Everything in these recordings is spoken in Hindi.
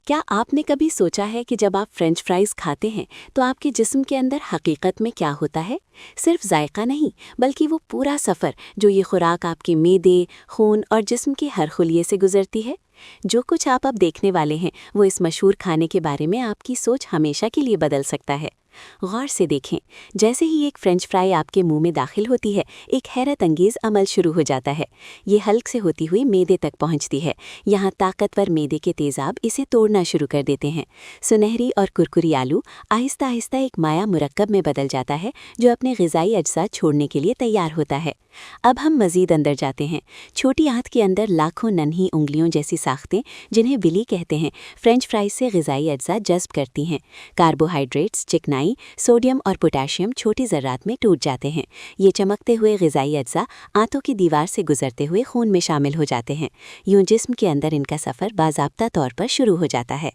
क्या आपने कभी सोचा है कि जब आप फ्रेंच फ्राइज खाते हैं तो आपके जिस्म के अंदर हकीकत में क्या होता है? सिर्फ जायका नहीं, बल्कि वो पूरा सफ़र जो ये खुराक आपके मैदे, खून और जिस्म के हर खुलिये से गुजरती है। जो कुछ आप अब देखने वाले हैं वो इस मशहूर खाने के बारे में आपकी सोच हमेशा के लिए बदल सकता है। गौर से देखें, जैसे ही एक फ्रेंच फ्राई आपके मुंह में दाखिल होती है, एक हैरत अंगेज अमल शुरू हो जाता है। ये हल्क से होती हुई मैदे तक पहुंचती है। यहाँ ताकतवर मैदे के तेजाब इसे तोड़ना शुरू कर देते हैं। सुनहरी और कुरकुरी आलू आहिस्ता आहिस्ता एक माया मुरक्कब में बदल जाता है, जो अपने ग़िज़ाई अज्जा छोड़ने के लिए तैयार होता है। अब हम मज़ीद अंदर जाते हैं। छोटी आंत के अंदर लाखों नन्ही उंगलियों जैसी साख्तें, जिन्हें विली कहते हैं, फ्रेंच फ्राइज से ग़िज़ाई अज्जा जज़्ब करती हैं। कार्बोहाइड्रेट्स, चिकनाई, सोडियम और पोटेशियम छोटी ज़र्रात में टूट जाते हैं। ये चमकते हुए ग़िज़ाई अज्जा आंतों की दीवार से गुजरते हुए खून में शामिल हो जाते हैं। यूं जिस्म के अंदर इनका सफ़र बाज़ाब्ता तौर पर शुरू हो जाता है।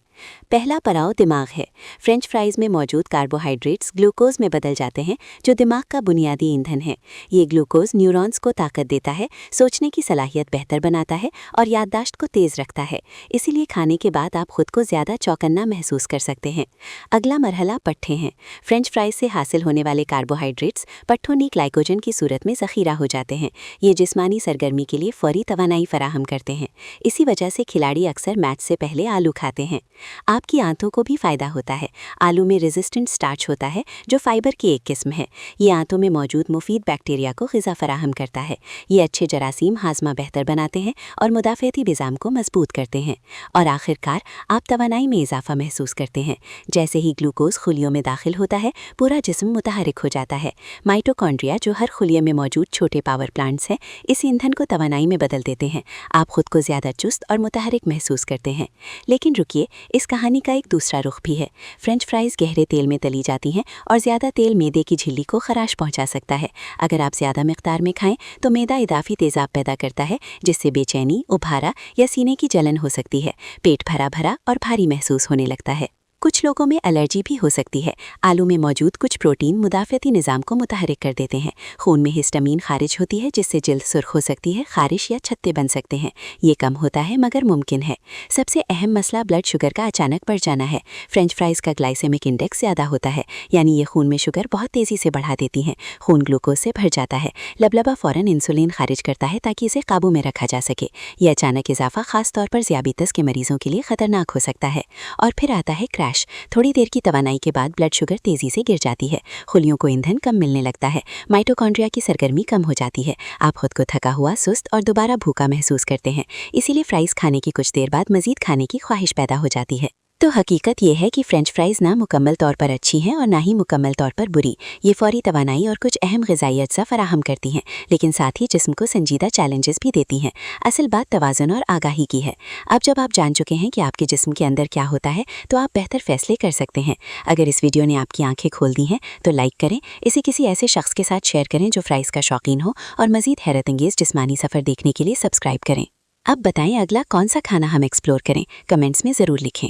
पहला पड़ाव दिमाग है। फ्रेंच फ्राइज में मौजूद कार्बोहाइड्रेट्स ग्लूकोज में बदल जाते हैं, जो दिमाग का बुनियादी ईंधन है। ये ग्लूकोज न्यूरॉन्स को ताकत देता है, सोचने की सलाहियत बेहतर बनाता है और याददाश्त को तेज़ रखता है। इसीलिए खाने के बाद आप खुद को ज़्यादा चौकन्ना महसूस कर सकते हैं। अगला मरहला पट्ठे हैं। फ्रेंच फ्राइज से हासिल होने वाले कार्बोहाइड्रेट्स पट्ठों नी ग्लाइकोजन की सूरत में ज़ख़ीरा हो जाते हैं। ये जिस्मानी सरगर्मी के लिए फौरी तवानाई फराहम करते हैं। इसी वजह से खिलाड़ी अक्सर मैच से पहले आलू खाते हैं। आपकी आंतों को भी फ़ायदा होता है। आलू में रेजिस्टेंट स्टार्च होता है, जो फाइबर की एक किस्म है। ये आंतों में मौजूद मुफीद बैक्टीरिया को ग़िज़ा फराहम करता है। ये अच्छे जरासीम हाज़मा बेहतर बनाते हैं और मुदाफ़ाती निज़ाम को मजबूत करते हैं। और आखिरकार आप तवानाई में इजाफा महसूस करते हैं। जैसे ही ग्लूकोज खुलियों में दाखिल होता है, पूरा जिस्म मुतहरिक हो जाता है। माइटोकॉन्ड्रिया, जो हर खुलिये में मौजूद छोटे पावर प्लांट्स हैं, इस ईंधन को तवानाई में बदल देते हैं। आप खुद को ज़्यादा चुस्त और मुतहरिक महसूस करते हैं। लेकिन रुकिए, इस कहानी का एक दूसरा रुख भी है। फ्रेंच फ्राइज गहरे तेल में तली जाती हैं और ज़्यादा तेल मैदे की झिल्ली को खराश पहुंचा सकता है। अगर आप ज़्यादा मिक़दार में खाएं तो मैदा इदाफ़ी तेज़ाब पैदा करता है, जिससे बेचैनी, उभारा या सीने की जलन हो सकती है। पेट भरा भरा और भारी महसूस होने लगता है। कुछ लोगों में एलर्जी भी हो सकती है। आलू में मौजूद कुछ प्रोटीन मुदाफ़ाती निज़ाम को मुतहरिक कर देते हैं। खून में हिस्टामीन खारिज होती है, जिससे जिल्द सुर्ख हो सकती है, खारिश या छत्ते बन सकते हैं। ये कम होता है मगर मुमकिन है। सबसे अहम मसला ब्लड शुगर का अचानक बढ़ जाना है। फ्रेंच फ्राइज का ग्लाइसेमिक इंडेक्स ज़्यादा होता है, यानी ये खून में शुगर बहुत तेज़ी से बढ़ा देती हैं। खून ग्लूकोज से भर जाता है। लबलबा फ़ौरन इंसुलिन खारिज करता है ताकि इसे काबू में रखा जा सके। ये अचानक इजाफा ख़ास तौर पर ज़ियाबितस के मरीजों के लिए ख़तरनाक हो सकता है। और फिर आता है क्रैश। थोड़ी देर की तवानाई के बाद ब्लड शुगर तेज़ी से गिर जाती है। खुलियों को ईंधन कम मिलने लगता है। माइटोकॉन्ड्रिया की सरगर्मी कम हो जाती है। आप खुद को थका हुआ, सुस्त और दोबारा भूखा महसूस करते हैं। इसीलिए फ्राइज़ खाने की कुछ देर बाद मज़ीद खाने की ख्वाहिश पैदा हो जाती है। तो हकीकत ये है कि फ्रेंच फ्राइज़ ना मुकम्मल तौर पर अच्छी हैं और ना ही मुकम्मल तौर पर बुरी। ये फौरी तवानाई और कुछ अहम ग़िज़ाई अज्जा फराहम करती हैं, लेकिन साथ ही जिस्म को संजीदा चैलेंजेस भी देती हैं। असल बात तवाज़ुन और आगाही की है। अब जब आप जान चुके हैं कि आपके जिस्म के अंदर क्या होता है, तो आप बेहतर फ़ैसले कर सकते हैं। अगर इस वीडियो ने आपकी आंखें खोल दी हैं तो लाइक करें, इसे किसी ऐसे शख्स के साथ शेयर करें जो फ्राइज़ का शौकीन हो, और मज़ीद हैरत अंगेज़ जिस्मानी सफ़र देखने के लिए सब्सक्राइब करें। अब बताएं अगला कौन सा खाना हम एक्सप्लोर करें, कमेंट्स में ज़रूर लिखें।